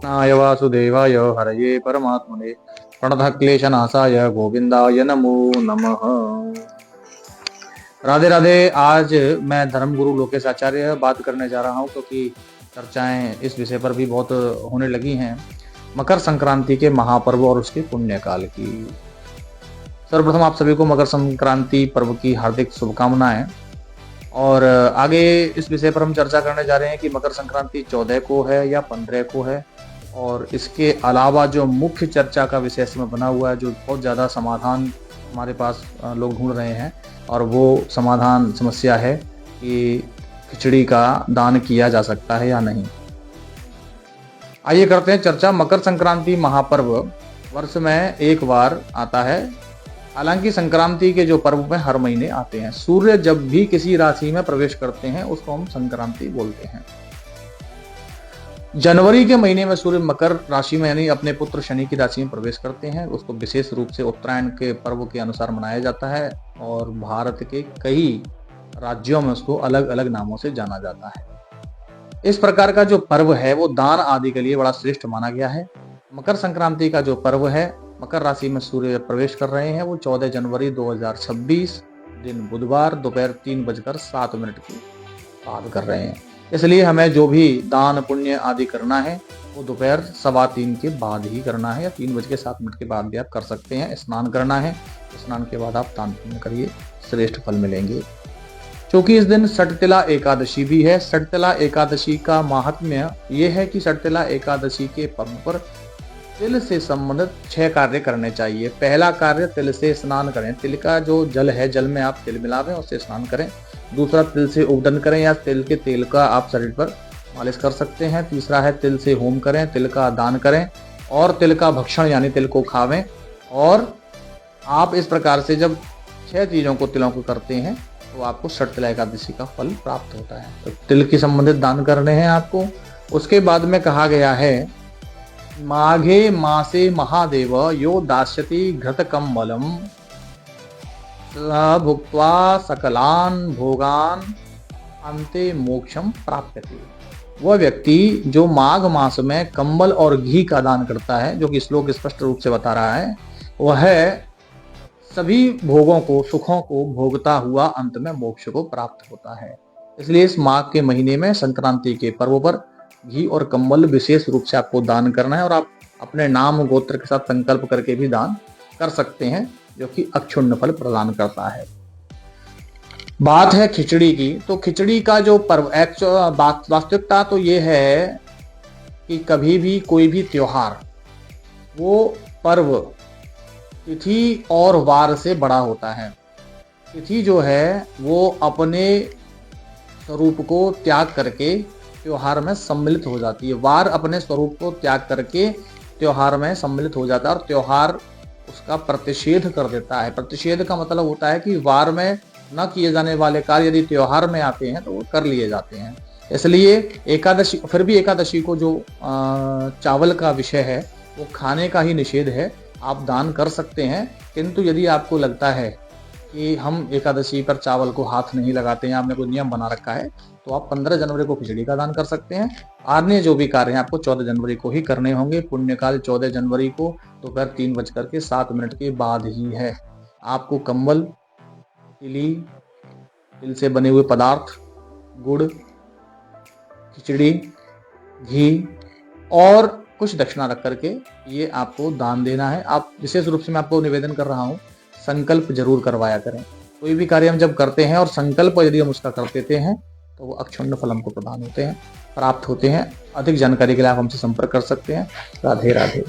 नाय वासुदेवाय हरये परमात्मने प्रणतः क्लेशनाशाय गोविंदाय नमो नमः। राधे राधे। आज मैं धर्मगुरु लोकेश आचार्य बात करने जा रहा हूँ क्योंकि चर्चाएं इस विषय पर भी बहुत होने लगी हैं, मकर संक्रांति के महापर्व और उसके पुण्यकाल की। सर्वप्रथम आप सभी को मकर संक्रांति पर्व की हार्दिक शुभकामनाएं। और आगे इस विषय पर हम चर्चा करने जा रहे हैं कि मकर संक्रांति 14 को है या 15 को है, और इसके अलावा जो मुख्य चर्चा का विषय इसमें बना हुआ है, जो बहुत ज़्यादा समाधान हमारे पास लोग ढूंढ रहे हैं, और वो समाधान समस्या है कि खिचड़ी का दान किया जा सकता है या नहीं। आइए करते हैं चर्चा। मकर संक्रांति महापर्व वर्ष में एक बार आता है। हालांकि संक्रांति के जो पर्व में हर महीने आते हैं। सूर्य जब भी किसी राशि में प्रवेश करते हैं उसको हम संक्रांति बोलते हैं। जनवरी के महीने में सूर्य मकर राशि में यानी अपने पुत्र शनि की राशि में प्रवेश करते हैं। उसको विशेष रूप से उत्तरायण के पर्व के अनुसार मनाया जाता है, और भारत के कई राज्यों में उसको अलग अलग नामों से जाना जाता है। इस प्रकार का जो पर्व है वो दान आदि के लिए बड़ा श्रेष्ठ माना गया है। मकर संक्रांति का जो पर्व है, मकर राशि में सूर्य प्रवेश कर रहे हैं, वो 14 जनवरी 2026 दिन बुधवार दोपहर 3:07 की बात कर रहे हैं। इसलिए हमें जो भी दान पुण्य आदि करना है वो दोपहर 3:15 के बाद ही करना है, या 3:07 के बाद भी आप कर सकते हैं। स्नान करना है, स्नान के बाद आप दान पुण्य करिए, श्रेष्ठ फल मिलेंगे। क्योंकि इस दिन सटतिला एकादशी भी है। सटतिला एकादशी का महात्म्य ये है कि सटतिला एकादशी के पर्व पर तिल से संबंधित 6 कार्य करने चाहिए। पहला कार्य, तिल से स्नान करें। तिल का जो जल है, जल में आप तिल मिलावें, उससे स्नान करें। दूसरा, तिल से उबटन करें, या तिल के तेल का आप शरीर पर मालिश कर सकते हैं। तीसरा है तिल से होम करें, तिल का दान करें, और तिल का भक्षण यानी तिल को खावें। और आप इस प्रकार से जब 6 चीजों को, तिलों को करते हैं, तो आपको सटतिला एकादशी का फल प्राप्त होता है। तो तिल की संबंधित दान करने हैं आपको। उसके बाद में कहा गया है, माघे मासे महादेव यो दास्यति घृतकं बलम भुक्त्वा सकलान भोगान अंते मोक्षम प्राप्यते। वह व्यक्ति जो माघ मास में कंबल और घी का दान करता है, जो कि श्लोक स्पष्ट रूप से बता रहा है, वह सभी भोगों को, सुखों को भोगता हुआ अंत में मोक्ष को प्राप्त होता है। इसलिए इस माघ के महीने में संक्रांति के पर्व पर घी और कंबल विशेष रूप से आपको दान करना है, और आप अपने नाम गोत्र के साथ संकल्प करके भी दान कर सकते हैं, जो कि अक्षुण्ण फल प्रदान करता है। बात है खिचड़ी की। तो खिचड़ी का जो पर्व, वास्तविकता तो ये है कि कभी भी कोई भी त्योहार, वो पर्व तिथि और वार से बड़ा होता है। तिथि जो है वो अपने स्वरूप को त्याग करके त्योहार में सम्मिलित हो जाती है। वार अपने स्वरूप को त्याग करके त्योहार में सम्मिलित हो जाता है, और त्योहार उसका प्रतिषेध कर देता है। प्रतिषेध का मतलब होता है कि वार में न किए जाने वाले कार्य यदि त्योहार में आते हैं तो वो कर लिए जाते हैं। इसलिए एकादशी, फिर भी एकादशी को जो चावल का विषय है वो खाने का ही निषेध है। आप दान कर सकते हैं, किंतु यदि आपको लगता है कि हम एकादशी पर चावल को हाथ नहीं लगाते हैं, आपने कोई नियम बना रखा है, तो आप 15 जनवरी को खिचड़ी का दान कर सकते हैं। अन्य जो भी कार्य हैं आपको 14 जनवरी को ही करने होंगे। पुण्यकाल 14 जनवरी को दोपहर 3:07 के बाद ही है। आपको कंबल, तिली, तिल से बने हुए पदार्थ, गुड़, खिचड़ी, घी और कुछ दक्षिणा रख करके ये आपको दान देना है। आप विशेष रूप से मैं आपको निवेदन कर रहा हूँ, संकल्प जरूर करवाया करें। कोई भी कार्य हम जब करते हैं और संकल्प यदि हम उसका कर देते हैं तो वो अक्षुण्ण फल हमको प्रदान होते हैं, प्राप्त होते हैं। अधिक जानकारी के लिए आप हमसे संपर्क कर सकते हैं। राधे राधे।